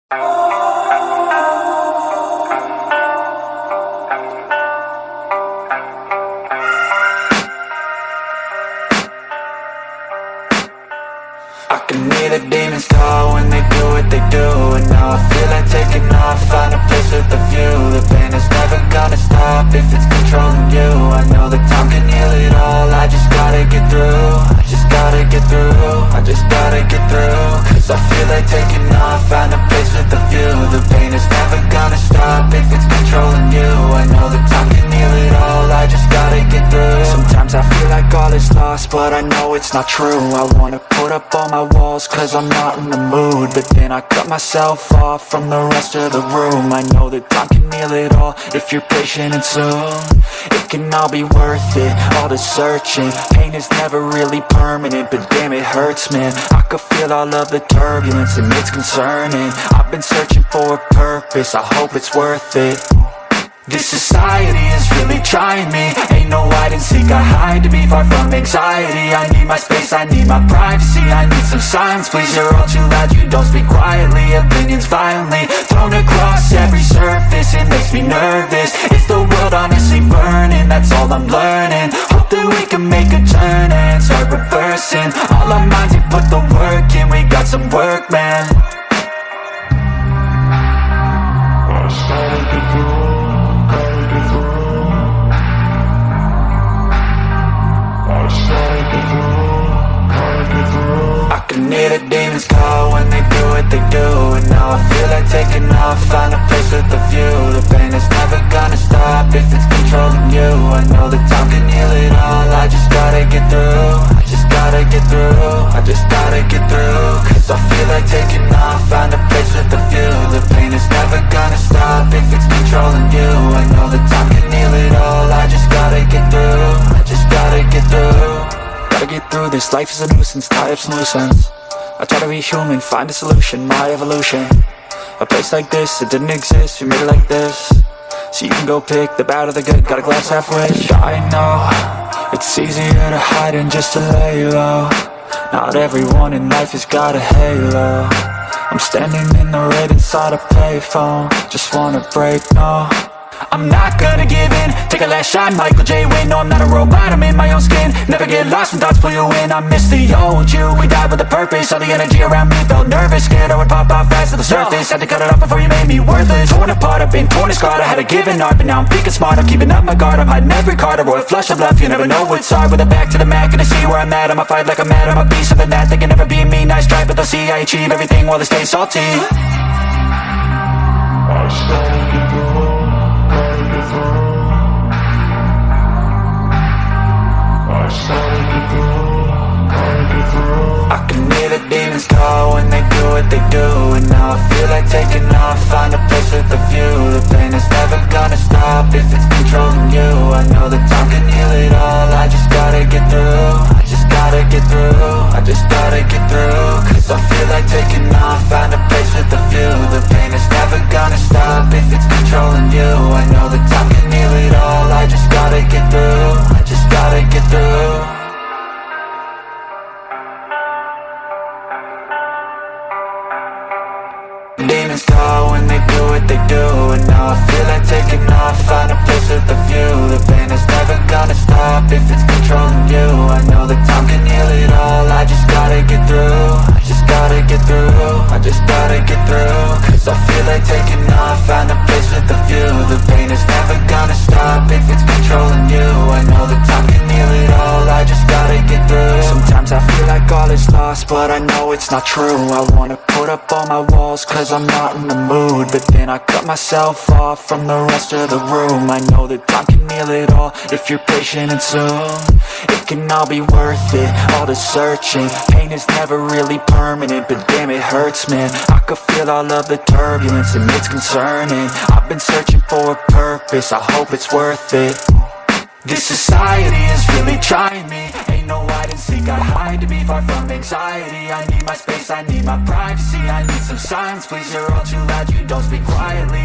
I can hear the demons call when they do what they do. And now I feel like taking off, find a place with a view. The pain is never gonna stop if it's controlling you. I know that time can heal it all, I just gotta get through. I just gotta get through, I just gotta get through. Cause I feel like taking off, find a place with a view. The pain is never gonna stop if it's controlling you. I know that time can heal it all, I just gotta get through. Sometimes I feel like all is lost, but I know it's not true. I wanna put up all my walls cause I'm not in the mood, but then I cut myself off from the rest of the room. I know that time can heal it all if you're patient, and soon it can all be worth it, all the searching. Pain is never really permanent, but damn it hurts, man. I could feel all of the turbulence and it's concerning. I've been searching for a purpose, I hope it's worth it. This society is really trying me. Ain't no hide and seek, I hide to be far from anxiety. I need my space, I need my privacy. I need some silence, please, you're all too loud. You don't speak quietly, opinions violently thrown across every surface. It makes me nervous, is the world honestly burning? That's all I'm learning. Hope that we can make a turn and start reversing all our minds and put the work in. We got some work, man. I started to do. I can hear the demons call when they do what they do. And now I feel like taking off, find a place with a view. The pain is never gonna stop if it's controlling you. I know that time can heal it all, I just gotta get through. I just gotta get through, I just gotta get through. Cause I feel like taking off, find a place with a view. The pain is never gonna stop if it's controlling you. I know that time can heal it all, I just gotta get through. I just gotta get through. Gotta get through this, life is a nuisance, tie up some loose ends. I try to be human, find a solution, my evolution. A place like this, it didn't exist, we made it like this. So you can go pick the bad or the good, got a glass half wish. I know, it's easier to hide than just to lay low. Not everyone in life has got a halo. I'm standing in the red inside a payphone, just wanna break, no. I'm not gonna give in, take a last shot, Michael J. Win. No, I'm not a robot, I'm in my own skin. Never get lost when thoughts pull you in. I miss the old you, we died with a purpose. All the energy around me felt nervous, scared I would pop out fast to the surface. Had to cut it off before you made me worthless. Torn apart, I've been torn and scarred. I had a given art, but now I'm peeking smart. I'm keeping up my guard, I'm hiding every card. A royal flush of love, you never know what's hard. With a back to the mat, gonna see where I'm at. I'ma fight like I'm mad, I'ma be something that they can never be me. Nice try, but they'll see I achieve everything while they stay salty. I started to go. I can hear the demons call when they do what they do. And now I feel like taking off, find a place with a view. The pain is never gonna stop if it's controlling you. I know that time can heal it all, I just gotta get through. I just gotta get through, I just gotta get through. Cause I feel like taking off, find a place with a view. The pain is never gonna stop if it's controlling you. I know that time can heal it all, I just gotta get through. I just gotta get through. Demons call when they do what they do. And now I feel like taking off, find a place with a view. The pain is never gonna stop if it's controlling you. I know that time can heal it all, I just gotta get through. I just gotta get through, I just gotta get through. Cause I feel like taking off, find a place with a view. The pain is never gonna stop if it's controlling you. I know that time can heal it all, I just gotta get through. Sometimes I feel like all is lost, but I know it's not true. I wanna put up all my walls cause I'm not in the mood, but then I cut myself off from the rest of the room. I know that time can heal it all if you're patient, and soon it can all be worth it, all the searching. Pain is never really permanent, but damn it hurts, man. I could feel all of the turbulence and it's concerning. I've been searching for a purpose, I hope it's worth it. This society is really trying me. Ain't no hide and seek, I hide to be far from anxiety. I need my space, I need my privacy. I need some silence, please, you're all too loud. You don't speak quietly.